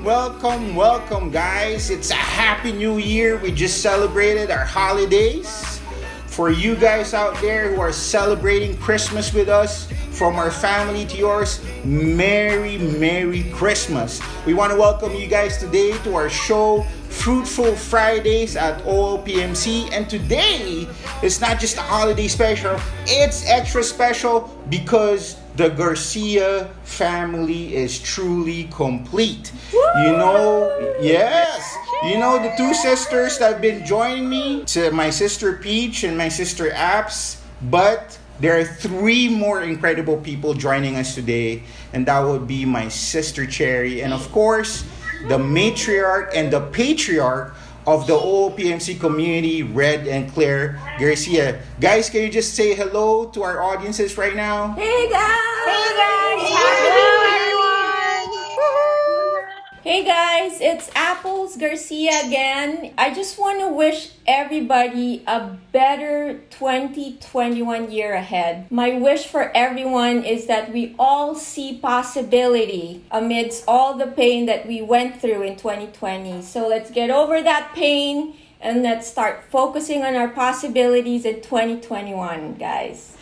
welcome, guys. It's a happy new year. We just celebrated our holidays. For you guys out there who are celebrating Christmas with us, from our family to yours, Merry Christmas. We want to welcome you guys today to our show, Fruitful Fridays at OLPMC. And today, it's not just a holiday special, it's extra special because the Garcia family is truly complete. Woo! The two sisters that have been joining me, to my sister Peach and my sister Apps, but there are three more incredible people joining us today, and that would be my sister Cherry, and of course, the matriarch and the patriarch of the OLPMC community, Red and Claire Garcia. Guys, can you just say hello to our audiences right now? Hey guys! Hello everyone! Hey guys, it's Apples Garcia again. I just want to wish everybody a better 2021 year ahead. My wish for everyone is that we all see possibility amidst all the pain that we went through in 2020. So let's get over that pain and let's start focusing on our possibilities in 2021, guys.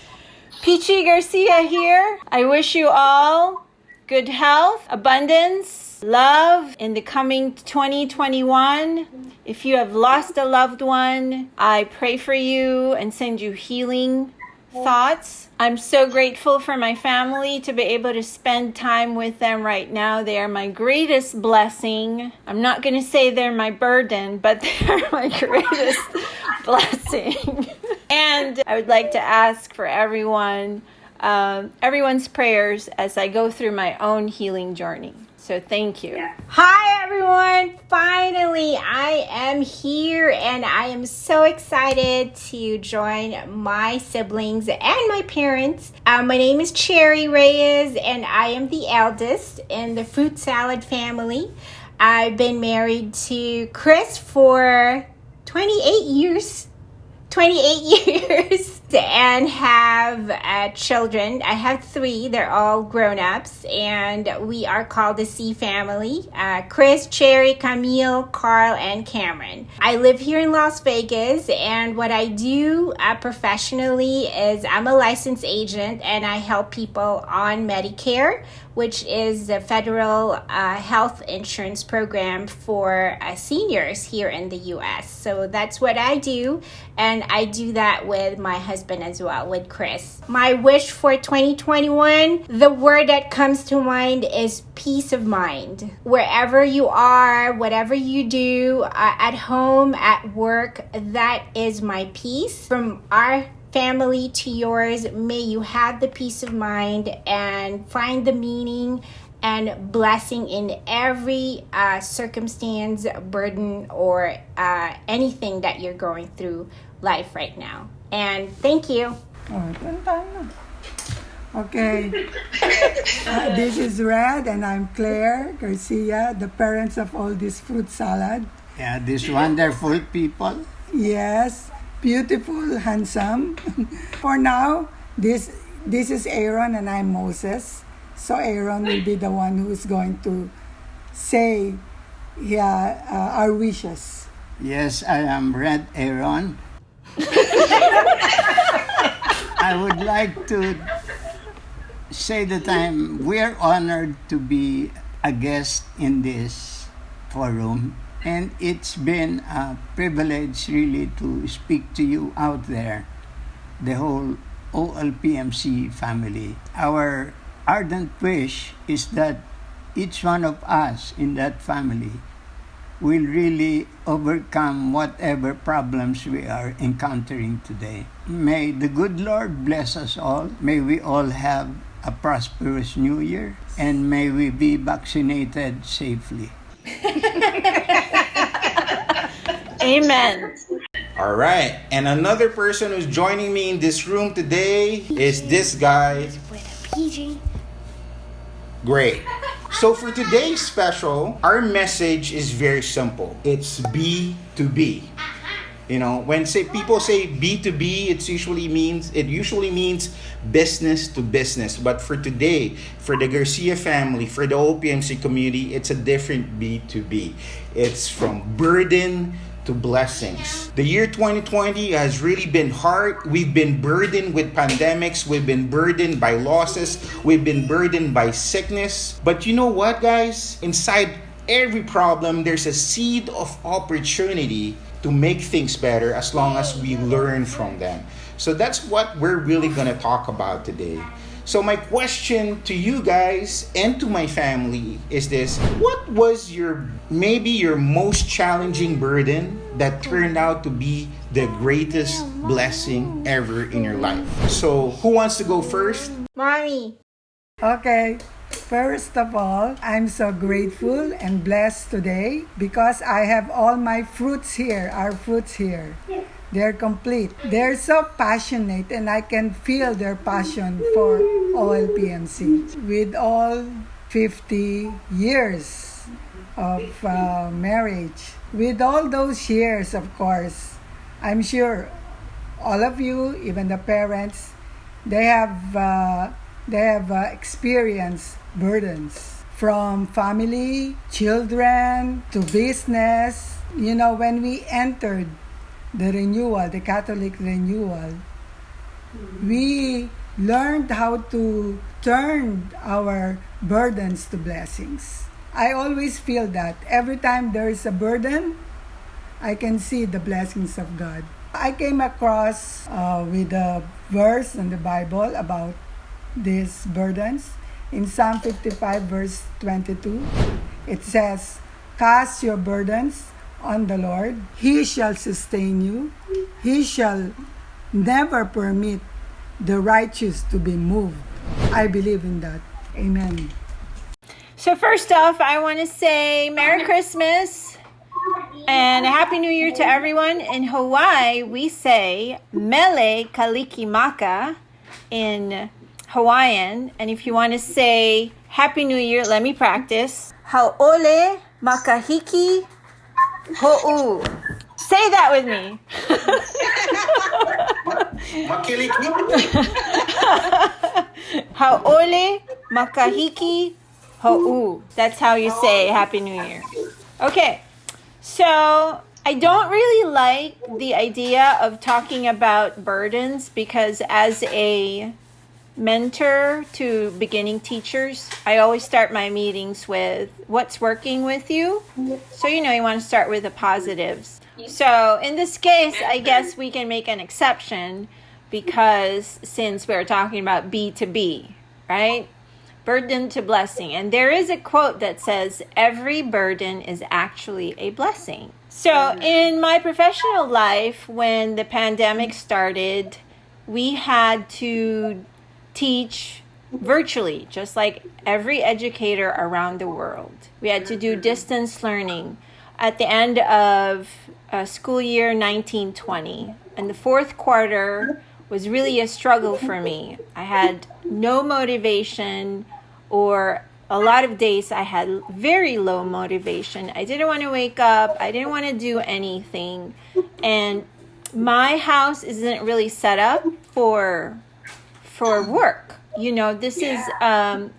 Peachy Garcia here. I wish you all good health, abundance, love in the coming 2021. If you have lost a loved one, I pray for you and send you healing thoughts. I'm so grateful for my family to be able to spend time with them right now. They are my greatest blessing. I'm not going to say they're my burden, but they're my greatest blessing. And I would like to ask for everyone's prayers as I go through my own healing journey. So thank you. Hi everyone, finally I am here and I am so excited to join my siblings and my parents. My name is Cherry Reyes and I am the eldest in the fruit salad family. I've been married to Chris for 28 years and have children. I have 3. They're all grown-ups and we are called the C family. Chris, Cherry, Camille, Carl, and Cameron. I live here in Las Vegas and what I do professionally is I'm a licensed agent and I help people on Medicare, which is the federal health insurance program for seniors here in the U.S. So that's what I do, and I do that with my husband as well, with Chris. My wish for 2021, the word that comes to mind is peace of mind. Wherever you are, whatever you do, at home, at work, that is my peace. From our family to yours, may you have the peace of mind and find the meaning and blessing in every circumstance, burden, or anything that you're going through life right now. And thank you. Okay. This is Red and I'm Claire Garcia, the parents of all this fruit salad. Yeah, these wonderful people. Yes. Beautiful, handsome. For now, this is Aaron and I'm Moses. So Aaron will be the one who is going to say our wishes. Yes, I am Red Aaron. I would like to say that we're honored to be a guest in this forum. And it's been a privilege really to speak to you out there, the whole OLPMC family. Our ardent wish is that each one of us in that family will really overcome whatever problems we are encountering today. May the good Lord bless us all. May we all have a prosperous new year, and may we be vaccinated safely. Amen. All right, and another person who's joining me in this room today is this guy. Peachy. Great. So for today's special, our message is very simple. It's B to B. You know, when say people say B2B, it usually means business to business. But for today, for the Garcia family, for the OLPMC community, it's a different B2B. It's from burden to blessings. The year 2020 has really been hard. We've been burdened with pandemics. We've been burdened by losses. We've been burdened by sickness. But you know what, guys? Inside every problem, there's a seed of opportunity to make things better as long as we learn from them. So that's what we're really going to talk about today. So my question to you guys and to my family is this: what was maybe your most challenging burden that turned out to be the greatest blessing ever in your life? So who wants to go first? Mommy. Okay. First of all, I'm so grateful and blessed today because I have all my fruits here, our fruits here. They're complete. They're so passionate and I can feel their passion for OLPMC. With all 50 years of marriage, with all those years, of course, I'm sure all of you, even the parents, they have experienced burdens from family, children, to business. You know, when we entered the renewal, the Catholic renewal, we learned how to turn our burdens to blessings. I always feel that every time there is a burden, I can see the blessings of God. I came across with a verse in the Bible about these burdens. In Psalm 55 verse 22, it says, "Cast your burdens on the Lord. He shall sustain you. He shall never permit the righteous to be moved." I believe in that. Amen. So first off, I want to say Merry Christmas and a Happy New Year to everyone. In Hawaii, we say Mele Kalikimaka in Hawaiian. And if you want to say Happy New Year, let me practice. Hau'ole makahiki ho'u. Say that with me. Hau'ole makahiki ho'u. That's how you say Happy New Year. Okay, so I don't really like the idea of talking about burdens because as a mentor to beginning teachers, I always start my meetings with what's working with you. So, you want to start with the positives. So in this case, I guess we can make an exception because since we're talking about B2B, right? Burden to blessing. And there is a quote that says, every burden is actually a blessing. So in my professional life, when the pandemic started, we had to teach virtually, just like every educator around the world. We had to do distance learning at the end of school year 1920. And the fourth quarter was really a struggle for me. I had no motivation, or a lot of days I had very low motivation. I didn't want to wake up. I didn't want to do anything. And my house isn't really set up for work. This is a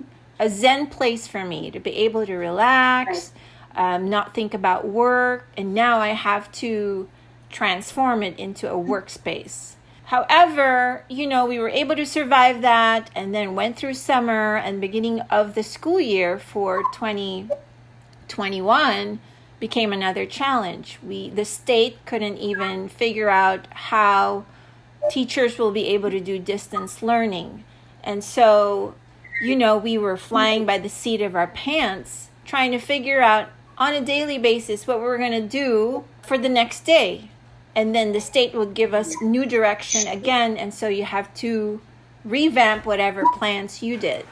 Zen place for me to be able to relax, not think about work, and now I have to transform it into a workspace. However, we were able to survive that and then went through summer, and beginning of the school year for 2021 became another challenge. The state couldn't even figure out how teachers will be able to do distance learning. And so, we were flying by the seat of our pants, trying to figure out on a daily basis what we were going to do for the next day. And then the state would give us new direction again. And so you have to revamp whatever plans you did.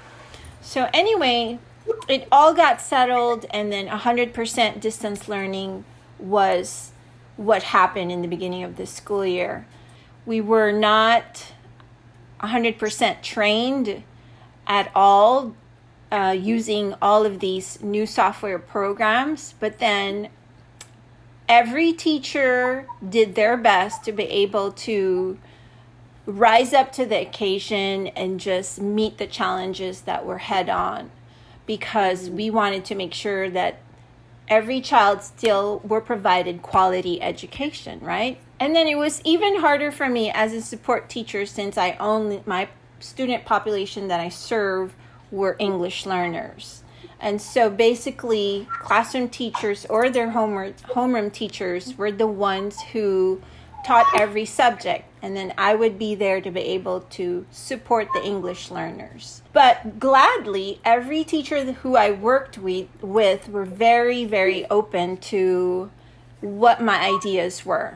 So anyway, it all got settled. And then 100% distance learning was what happened in the beginning of the school year. We were not 100% trained at all using all of these new software programs. But then every teacher did their best to be able to rise up to the occasion and just meet the challenges that were head on, because we wanted to make sure that every child still were provided quality education, right? And then it was even harder for me as a support teacher, since my student population that I serve were English learners. And so basically classroom teachers or their homeroom teachers were the ones who taught every subject, and then I would be there to be able to support the English learners. But gladly, every teacher who I worked with were very, very open to what my ideas were.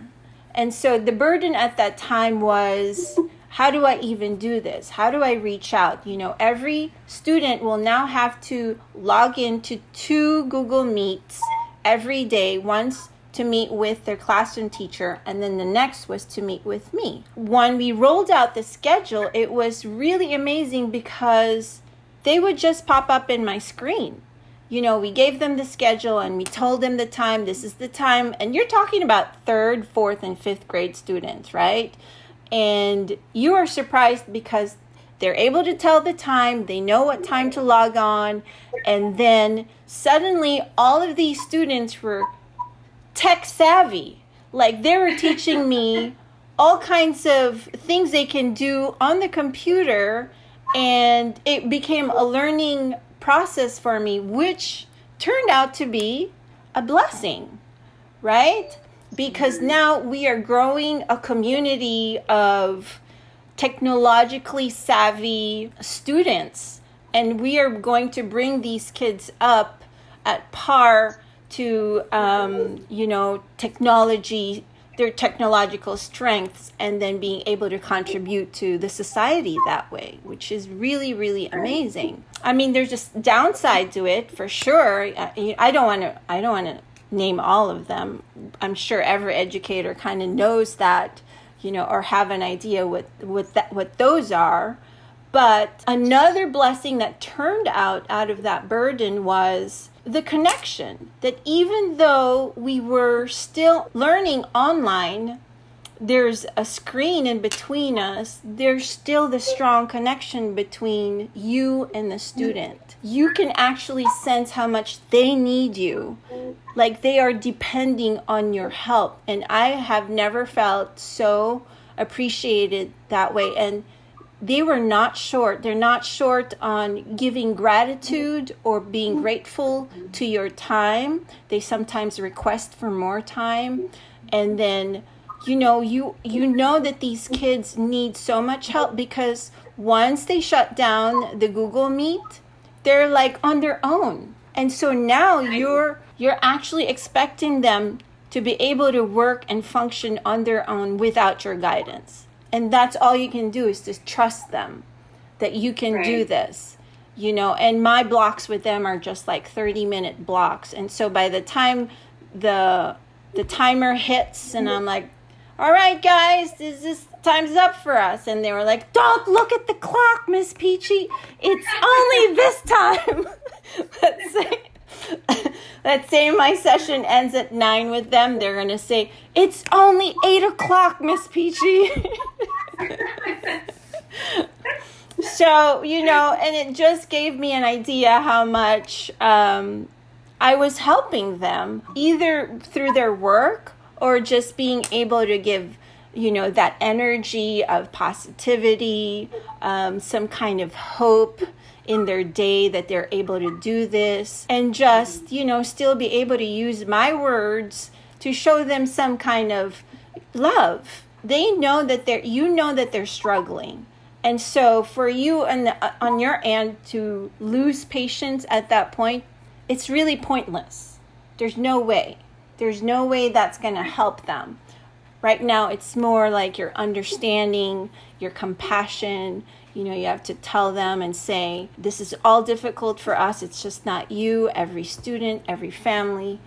And so the burden at that time was, how do I even do this? How do I reach out? Every student will now have to log into 2 Google Meets every day, once to meet with their classroom teacher, and then the next was to meet with me. When we rolled out the schedule, it was really amazing because they would just pop up in my screen. We gave them the schedule and we told them the time, this is the time, and you're talking about 3rd, 4th, and 5th grade students, right? And you are surprised because they're able to tell the time, they know what time to log on, and then suddenly all of these students were tech savvy. Like, they were teaching me all kinds of things they can do on the computer, and it became a learning process for me, which turned out to be a blessing, right? Because now we are growing a community of technologically savvy students, and we are going to bring these kids up at par to technology, their technological strengths, and then being able to contribute to the society that way, which is really, really amazing. I mean, there's just downside to it for sure. I don't want to name all of them. I'm sure every educator kind of knows that, or have an idea what those are. But another blessing that turned out of that burden was the connection, that even though we were still learning online, there's a screen in between us, there's still the strong connection between you and the student. You can actually sense how much they need you, like they are depending on your help. And I have never felt so appreciated that way. And they're not short on giving gratitude or being grateful to your time. They sometimes request for more time. And then, you know that these kids need so much help, because once they shut down the Google Meet, they're like on their own. And so now you're actually expecting them to be able to work and function on their own without your guidance. And that's all you can do, is just trust them that you can do this, and my blocks with them are just like 30-minute blocks. And so by the time the timer hits and I'm like, all right, guys, this time's up for us. And they were like, don't look at the clock, Miss Peachy. It's only this time. Let's say my session ends at 9 with them. They're going to say, it's only 8 o'clock, Miss Peachy. So, and it just gave me an idea how much I was helping them, either through their work or just being able to give, that energy of positivity, some kind of hope in their day that they're able to do this, and just, still be able to use my words to show them some kind of love. They know that they're struggling. And so for you on your end to lose patience at that point, it's really pointless. There's no way that's going to help them. Right now, it's more like your understanding, your compassion. You have to tell them and say, this is all difficult for us. It's just not you. Every student, every family,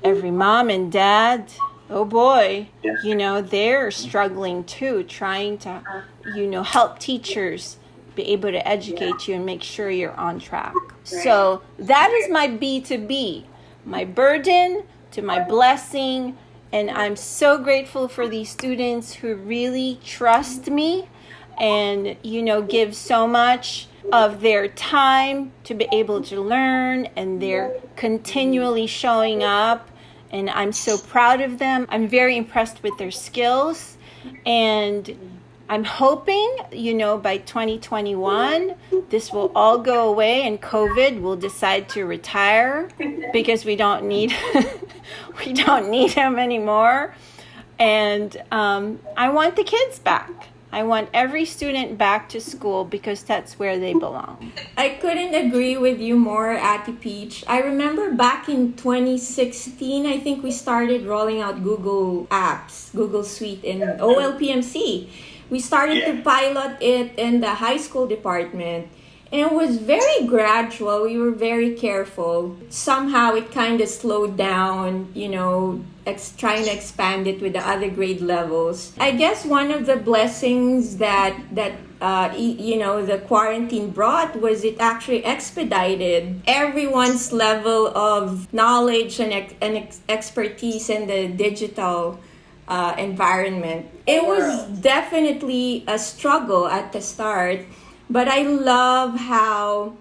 every mom and dad, oh boy, they're struggling too, trying to, help teachers be able to educate you and make sure you're on track. So that is my B to B, my burden to my blessing, And I'm so grateful for these students who really trust me and, give so much of their time to be able to learn, and they're continually showing up, and I'm so proud of them. I'm very impressed with their skills, and I'm hoping, by 2021, this will all go away and COVID will decide to retire because we don't need him anymore. And I want the kids back. I want every student back to school because that's where they belong. I couldn't agree with you more, Ate Peach. I remember back in 2016, I think we started rolling out Google Apps, Google Suite in OLPMC. We started to pilot it in the high school department. And it was very gradual. We were very careful. Somehow it kind of slowed down, trying to expand it with the other grade levels. I guess one of the blessings that the quarantine brought was it actually expedited everyone's level of knowledge and expertise in the digital environment. It was definitely a struggle at the start, but I love how,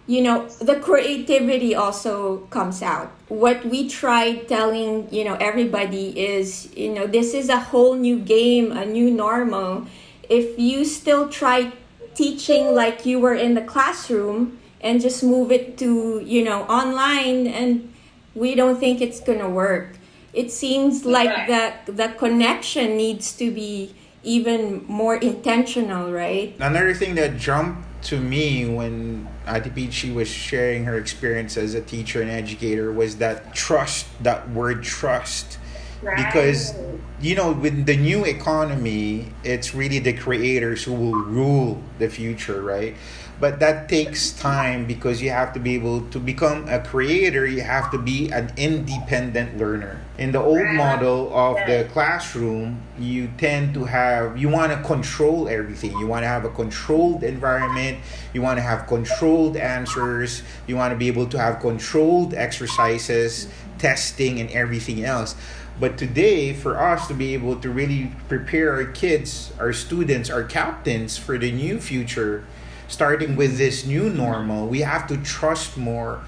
the creativity also comes out. What we tried telling, everybody is, this is a whole new game, a new normal. If you still try teaching like you were in the classroom and just move it to, online, and we don't think it's going to work. It seems like the connection needs to be even more intentional, right? Another thing that jumped to me when Ate Peachy was sharing her experience as a teacher and educator was that trust, that word trust. Right. Because, with the new economy, it's really the creators who will rule the future, right? But that takes time because you have to be able to become a creator. You have to be an independent learner. In the old model of the classroom, you want to control everything. You want to have a controlled environment. You want to have controlled answers. You want to be able to have controlled exercises, testing, and everything else. But today, for us to be able to really prepare our kids, our students, our captains for the new future, starting with this new normal, we have to trust more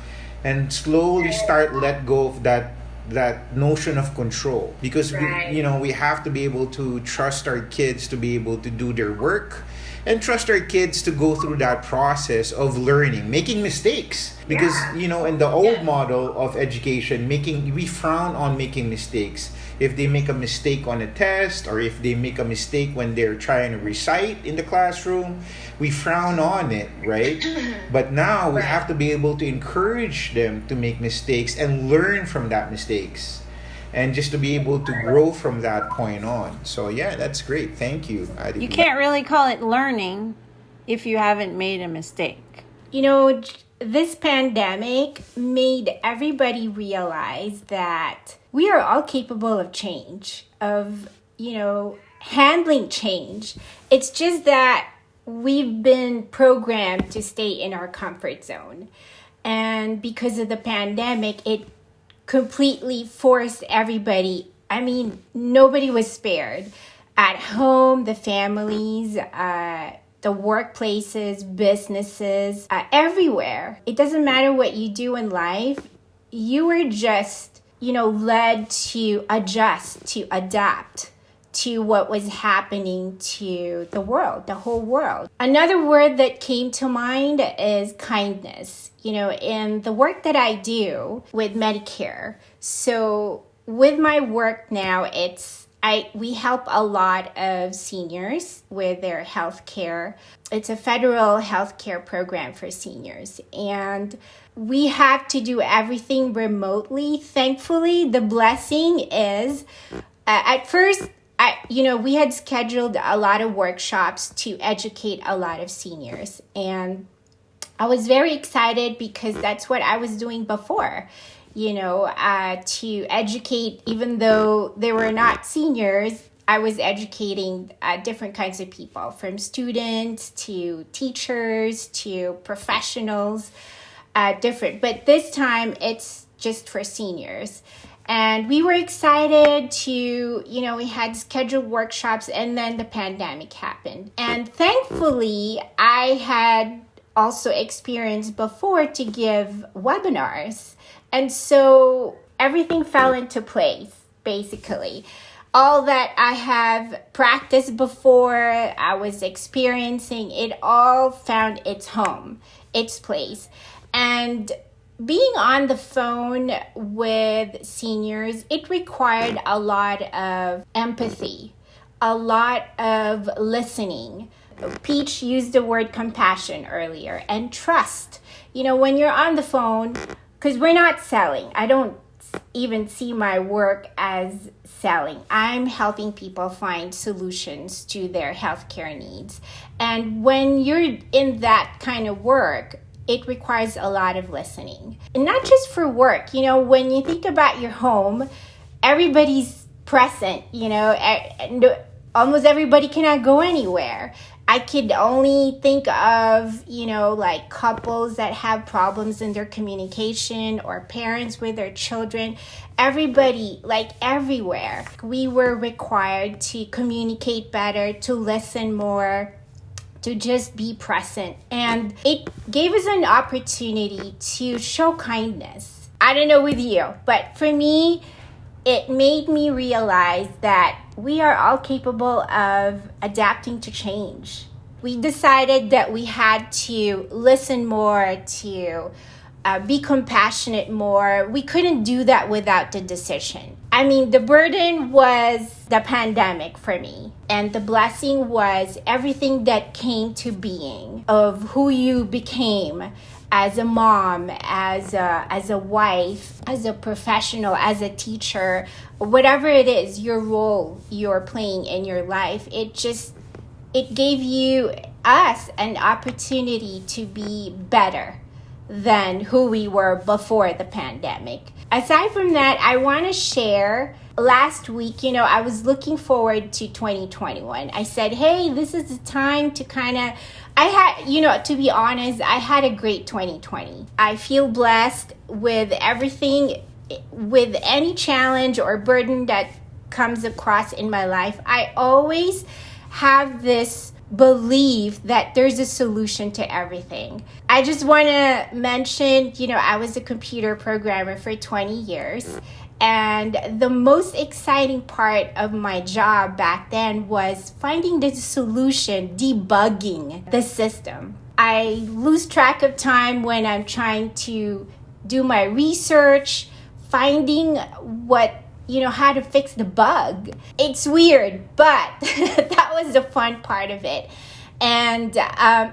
and slowly let go of that notion of control, because we have to be able to trust our kids to be able to do their work and trust our kids to go through that process of learning, making mistakes. Because, in the old model of education, we frown on making mistakes. If they make a mistake on a test, or if they make a mistake when they're trying to recite in the classroom, we frown on it, right? But now we have to be able to encourage them to make mistakes and learn from that mistakes, and just to be able to grow from that point on. So that's great. Thank you. You can't really call it learning if you haven't made a mistake. This pandemic made everybody realize that we are all capable of change, of, handling change. It's just that we've been programmed to stay in our comfort zone. And because of the pandemic, it completely forced everybody. I mean, nobody was spared. At home, the families, the workplaces, businesses, everywhere. It doesn't matter what you do in life. You were just, led to adjust, to adapt to what was happening to the world, the whole world. Another word that came to mind is kindness. In the work that I do with Medicare. So with my work now, we help a lot of seniors with their health care. It's a federal health care program for seniors. And we have to do everything remotely. Thankfully, the blessing is, at first, we had scheduled a lot of workshops to educate a lot of seniors. And I was very excited because that's what I was doing before. To educate, even though they were not seniors, I was educating different kinds of people, from students to teachers to professionals, different. But this time it's just for seniors. And we were excited to, we had scheduled workshops, and then the pandemic happened. And thankfully, I had also experienced before to give webinars. And so everything fell into place, basically. All that I have practiced before, I was experiencing, it all found its home, its place. And being on the phone with seniors, it required a lot of empathy, a lot of listening. Peach used the word compassion earlier, and trust. When you're on the phone, because we're not selling, I don't even see my work as selling. I'm helping people find solutions to their healthcare needs. And when you're in that kind of work, it requires a lot of listening. And not just for work. When you think about your home, everybody's present, and almost everybody cannot go anywhere. I could only think of, like couples that have problems in their communication, or parents with their children. Everybody, like everywhere, we were required to communicate better, to listen more, to just be present. And it gave us an opportunity to show kindness. I don't know with you, but for me, it made me realize that we are all capable of adapting to change. We decided that we had to listen more, to be compassionate more. We couldn't do that without the decision. The burden was the pandemic for me. And the blessing was everything that came to being, of who you became as a mom, as a wife, as a professional, as a teacher, whatever it is, your role you're playing in your life. It gave us an opportunity to be better than who we were before the pandemic. Aside from that, I want to share, last week, I was looking forward to 2021. I said, hey, this is the time to to be honest, I had a great 2020. I feel blessed with everything, with any challenge or burden that comes across in my life. I always have this belief that there's a solution to everything. I just want to mention, I was a computer programmer for 20 years. And the most exciting part of my job back then was finding the solution, debugging the system. I lose track of time when I'm trying to do my research, finding how to fix the bug. It's weird, but that was the fun part of it. And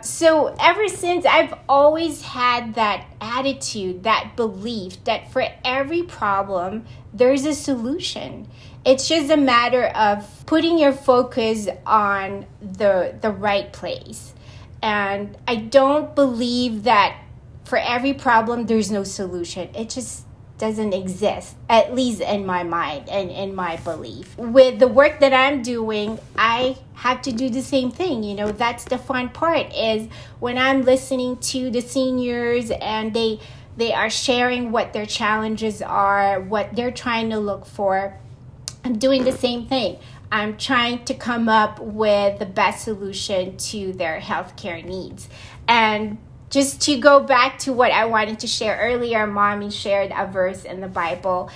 so ever since, I've always had that attitude, that belief that for every problem, there's a solution. It's just a matter of putting your focus on the right place. And I don't believe that for every problem, there's no solution. It just doesn't exist, at least in my mind and in my belief. With the work that I'm doing, I have to do the same thing. That's the fun part, is when I'm listening to the seniors and they are sharing what their challenges are, what they're trying to look for. I'm doing the same thing. I'm trying to come up with the best solution to their healthcare needs. And just to go back to what I wanted to share earlier, Mommy shared a verse in the Bible.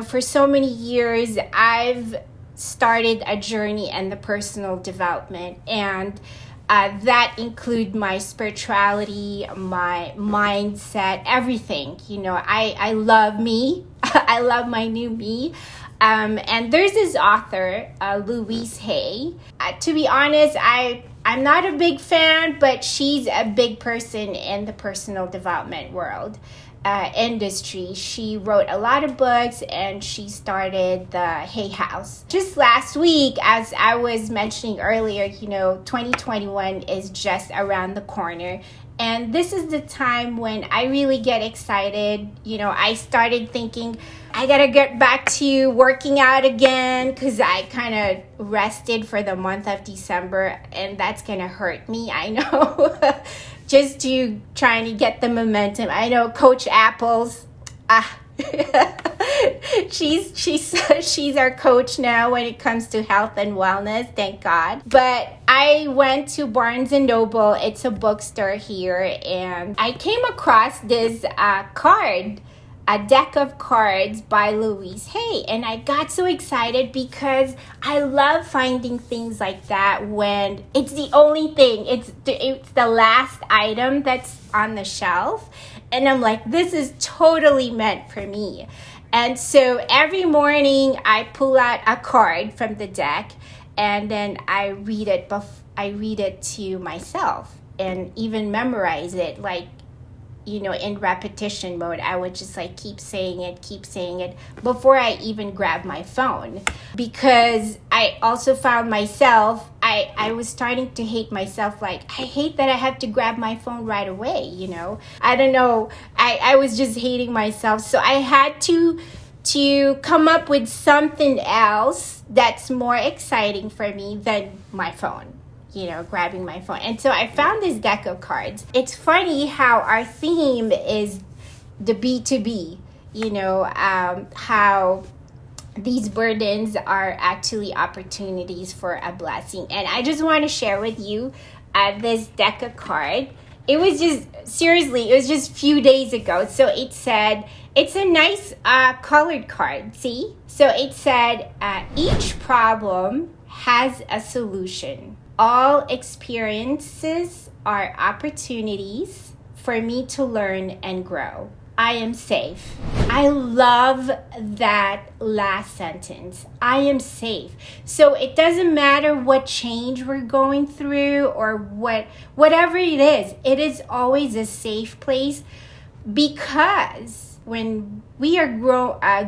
For so many years, I've started a journey in the personal development, and that include my spirituality, my mindset, everything. I love me. I love my new me. And there's this author, Louise Hay. To be honest, I'm not a big fan, but she's a big person in the personal development world industry. She wrote a lot of books, and she started the Hay House. Just last week, as I was mentioning earlier, 2021 is just around the corner. And this is the time when I really get excited. I started thinking, I gotta get back to working out again, because I kind of rested for the month of December, and that's gonna hurt me, I know. Just trying to get the momentum. I know Coach Apples, she's our coach now when it comes to health and wellness, thank God. But I went to Barnes and Noble. It's a bookstore here, and I came across this card, a deck of cards by Louise Hay, and I got so excited because I love finding things like that when it's the only thing, it's the last item that's on the shelf, and I'm like, this is totally meant for me. And so every morning I pull out a card from the deck, and then I read it to myself and even memorize it, like, you know, in repetition mode. I would just like keep saying it before I even grab my phone, because I also found myself, I was starting to hate myself. Like, I hate that I have to grab my phone right away, you know. I don't know, I was just hating myself. So I had to come up with something else that's more exciting for me than my phone, you know, grabbing my phone. And so I found this deck of cards. It's funny how our theme is the B2B, you know, how these burdens are actually opportunities for a blessing. And I just want to share with you this deck of cards. It was just, seriously, it was just a few days ago. So it said, it's a nice colored card, see? So it said, each problem has a solution. All experiences are opportunities for me to learn and grow. I am safe. I love that last sentence. I am safe. So it doesn't matter what change we're going through or whatever it is always a safe place, because when we are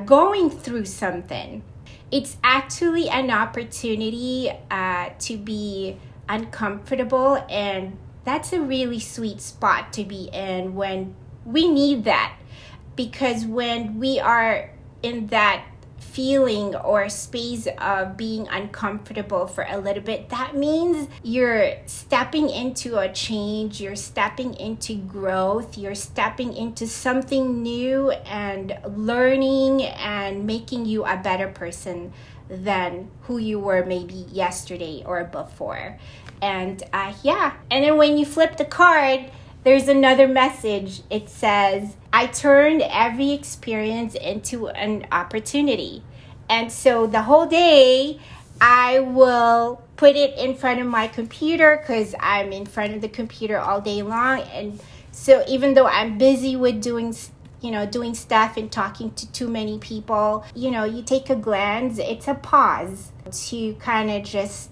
going through something, it's actually an opportunity to be uncomfortable, and that's a really sweet spot to be in when we need that. Because when we are in that feeling or space of being uncomfortable for a little bit, that means you're stepping into a change, you're stepping into growth, you're stepping into something new and learning and making you a better person than who you were maybe yesterday or before. And and then when you flip the card, there's another message. It says, I turned every experience into an opportunity. And so the whole day, I will put it in front of my computer, because I'm in front of the computer all day long. And so even though I'm busy with doing stuff and talking to too many people, you know, you take a glance, it's a pause to kind of just,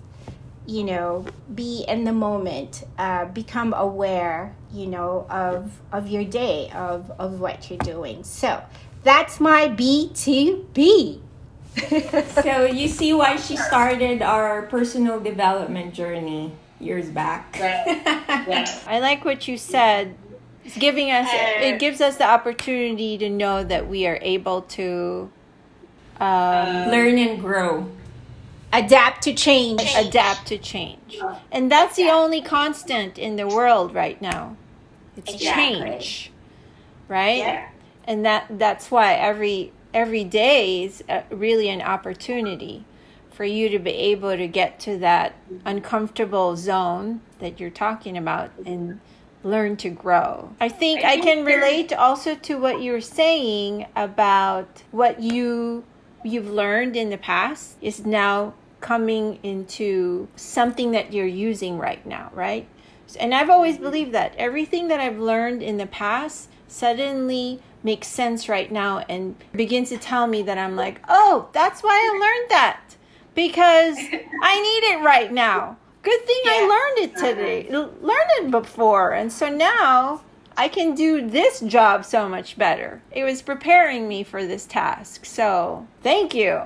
you know, be in the moment, become aware, you know, of your day, of what you're doing. So that's my B2B. So you see why she started our personal development journey years back. I like what you said. It gives us the opportunity to know that we are able to Learn and grow. Adapt to change. And that's the only constant in the world right now. It's change. Right? Yeah. And that's why every day is really an opportunity for you to be able to get to that uncomfortable zone that you're talking about and learn to grow. I think I can relate also to what you're saying about what you've learned in the past is now coming into something that you're using right now, right? And I've always believed that everything that I've learned in the past suddenly makes sense right now and begins to tell me that I'm like, oh, that's why I learned that, because I need it right now. Good thing I learned it today, learned it before. And so now I can do this job so much better. It was preparing me for this task. So thank you.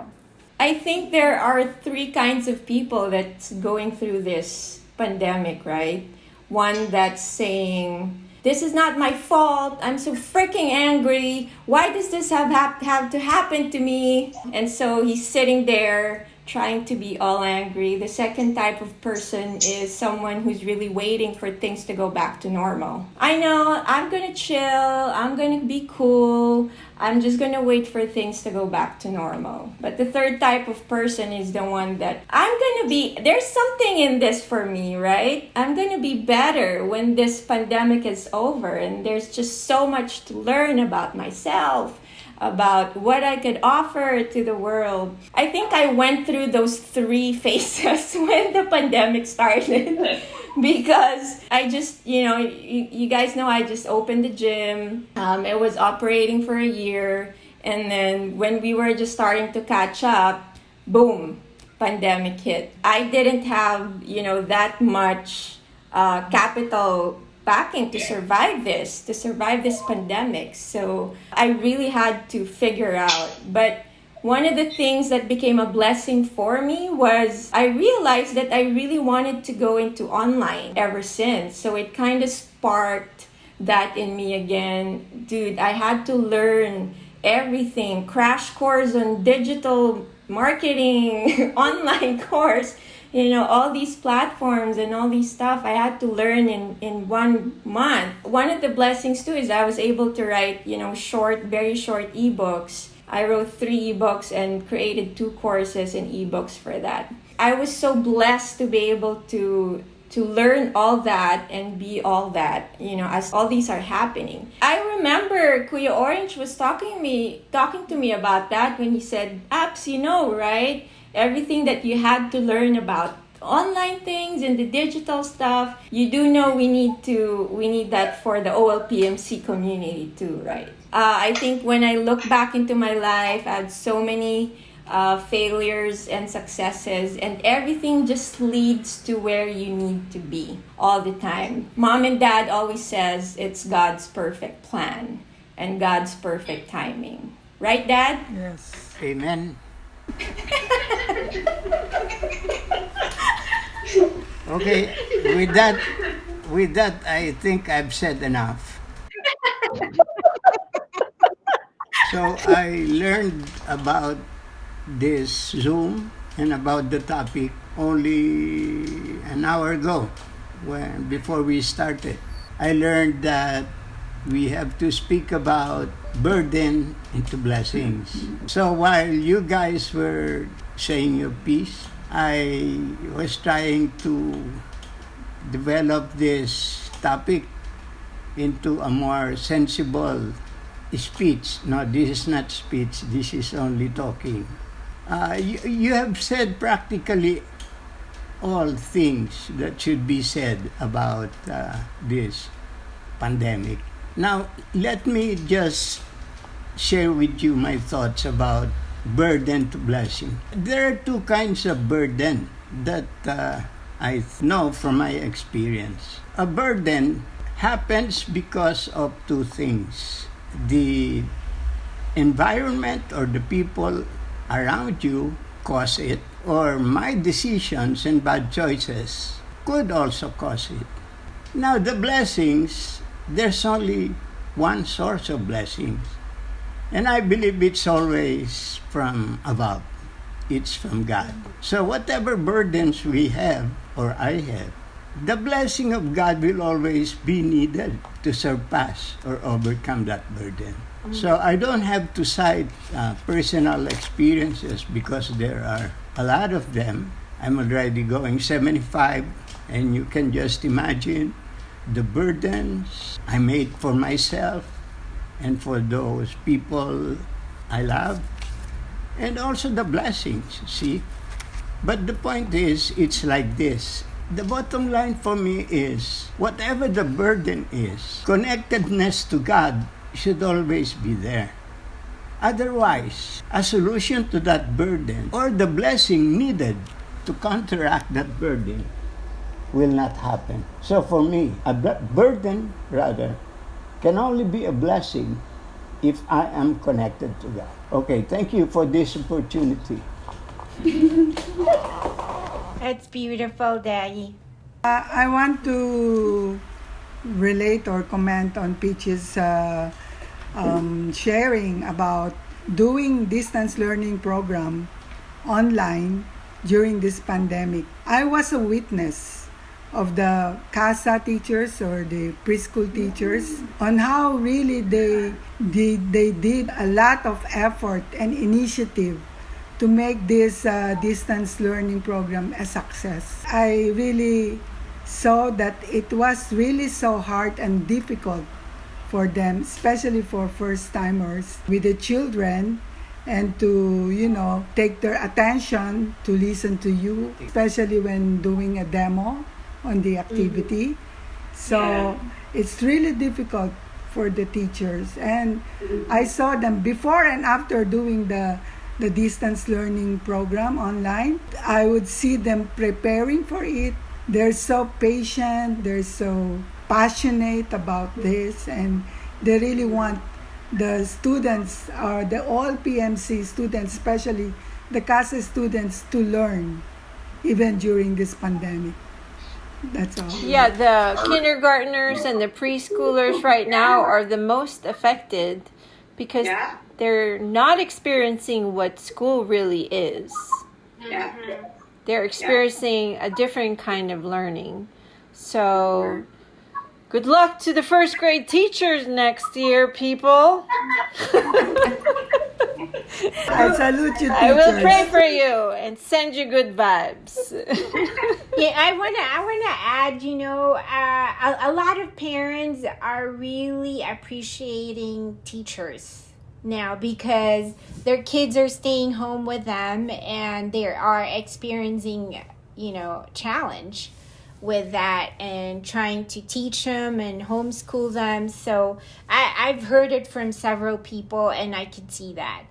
I think there are three kinds of people that's going through this pandemic, right? One that's saying, this is not my fault. I'm so freaking angry. Why does this have to happen to me? And so he's sitting there trying to be all angry. The second type of person is someone who's really waiting for things to go back to normal. I know, I'm gonna chill, I'm gonna be cool, I'm just gonna wait for things to go back to normal. But the third type of person is the one that there's something in this for me, right? I'm gonna be better when this pandemic is over, and there's just so much to learn about myself, about what I could offer to the world. I think I went through those 3 phases when the pandemic started because I just, you guys know I just opened the gym. It was operating for a year. And then when we were just starting to catch up, boom, pandemic hit. I didn't have, that much capital backing to survive this pandemic. So I really had to figure out. But one of the things that became a blessing for me was I realized that I really wanted to go into online ever since. So it kind of sparked that in me again. Dude, I had to learn everything. Crash course on digital marketing, online course. All these platforms and all these stuff I had to learn in 1 month. One of the blessings too is I was able to write, very short ebooks. I wrote 3 ebooks and created 2 courses in ebooks for that. I was so blessed to be able to learn all that and be all that, as all these are happening. I remember Kuya Orange was talking to me about that when he said, apps, right? Everything that you had to learn about online things and the digital stuff, you do know we need that for the OLPMC community too, right? I think when I look back into my life, I had so many failures and successes, and everything just leads to where you need to be all the time. Mom and Dad always says it's God's perfect plan and God's perfect timing. Right, Dad? Yes. Amen. Okay, with that, I think I've said enough. So I learned about this Zoom and about the topic only an hour ago, before we started. I learned that we have to speak about burden into blessings. So while you guys were saying your piece, I was trying to develop this topic into a more sensible speech. No, this is not speech, this is only talking. You have said practically all things that should be said about this pandemic. Now, let me just share with you my thoughts about burden to blessing. There are 2 kinds of burden that I know from my experience. A burden happens because of 2 things. The environment or the people around you cause it, or my decisions and bad choices could also cause it. Now, the blessings, there's only one source of blessings. And I believe it's always from above. It's from God. So whatever burdens we have, or I have, the blessing of God will always be needed to surpass or overcome that burden. So I don't have to cite personal experiences because there are a lot of them. I'm already going 75, and you can just imagine the burdens I made for myself and for those people I love, and also the blessings, see? But the point is, it's like this. The bottom line for me is, whatever the burden is, connectedness to God should always be there. Otherwise, a solution to that burden or the blessing needed to counteract that burden will not happen. So for me, a burden, rather, can only be a blessing if I am connected to God. Okay, thank you for this opportunity. That's beautiful, Daddy. I want to relate or comment on Peach's sharing about doing distance learning program online during this pandemic. I was a witness of the CASA teachers or the preschool teachers on how really they did a lot of effort and initiative to make this distance learning program a success. I really saw that it was really so hard and difficult for them, especially for first-timers with the children, and to, take their attention to listen to you, especially when doing a demo on the activity. So it's really difficult for the teachers. And I saw them before and after doing the distance learning program online. I would see them preparing for it. They're so patient, they're so passionate about this, and they really want the students, or the OLPMC students, especially the CASA students, to learn even during this pandemic. That's all. Yeah, the kindergartners and the preschoolers right now are the most affected because they're not experiencing what school really is. They're experiencing a different kind of learning. So good luck to the first grade teachers next year, people. I salute you, teachers. I will pray for you and send you good vibes. Yeah, I wanna add. A lot of parents are really appreciating teachers now because their kids are staying home with them and they are experiencing, challenge with that and trying to teach them and homeschool them. So I've heard it from several people and I can see that.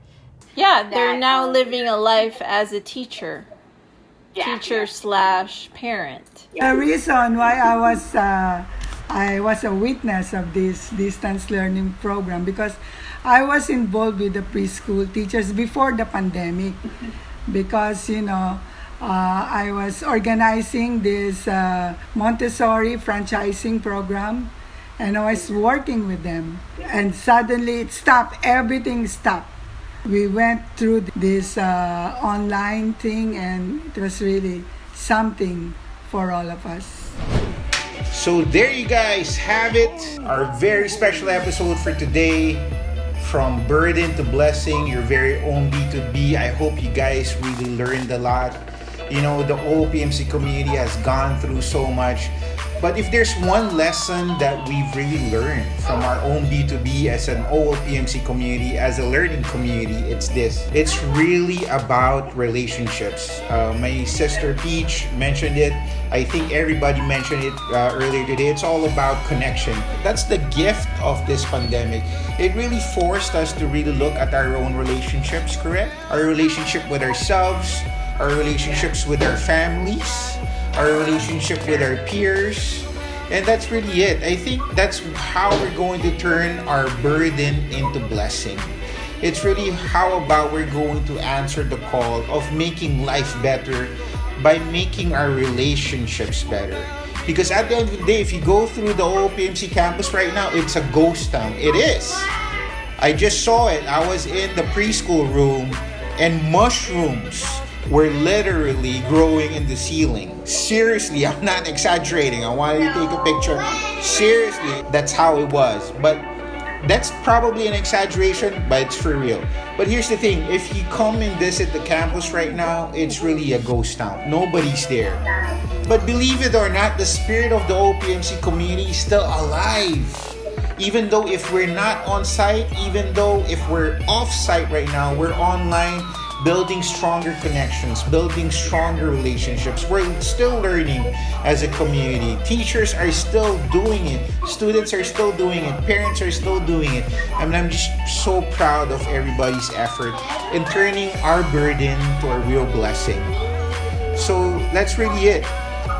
Yeah, they're now living a life as a teacher. Teacher/parent. The reason why I was a witness of this distance learning program because I was involved with the preschool teachers before the pandemic because I was organizing this Montessori franchising program and I was working with them, and suddenly it stopped. Everything stopped. We went through this online thing, and it was really something for all of us. So there you guys have it. Our very special episode for today. From burden to blessing, your very own B2B. I hope you guys really learned a lot. The OLPMC community has gone through so much. But if there's one lesson that we've really learned from our own B2B as an OLPMC community, as a learning community, it's this. It's really about relationships. My sister Peach mentioned it. I think everybody mentioned it earlier today. It's all about connection. That's the gift of this pandemic. It really forced us to really look at our own relationships, correct? Our relationship with ourselves, our relationships with our families, our relationship with our peers, and that's really it. I think that's how we're going to turn our burden into blessing. It's really how about we're going to answer the call of making life better by making our relationships better. Because at the end of the day, if you go through the OLPMC campus right now, it's a ghost town. It is. I just saw it. I was in the preschool room and mushrooms were literally growing in the ceiling. Seriously, I'm not exaggerating. I wanted to take a picture. Seriously, that's how it was. But that's probably an exaggeration, but it's for real. But here's the thing. If you come and visit the campus right now, it's really a ghost town. Nobody's there. But believe it or not, the spirit of the OLPMC community is still alive. Even though if we're not on site, even though if we're off site right now, we're online, building stronger connections, building stronger relationships. We're still learning as a community. Teachers are still doing it. Students are still doing it. Parents are still doing it. I mean, I'm just so proud of everybody's effort in turning our burden to a real blessing. So that's really it.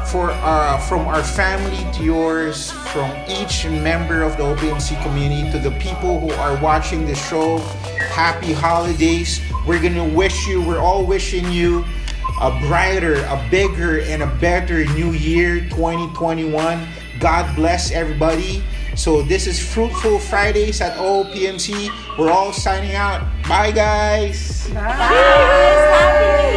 From our family to yours, from each member of the OLPMC community to the people who are watching the show, happy holidays. We're all wishing you a brighter, a bigger, and a better new year 2021. God bless everybody. So this is Fruitful Fridays at OLPMC. We're all signing out. Bye guys. Bye. Happy New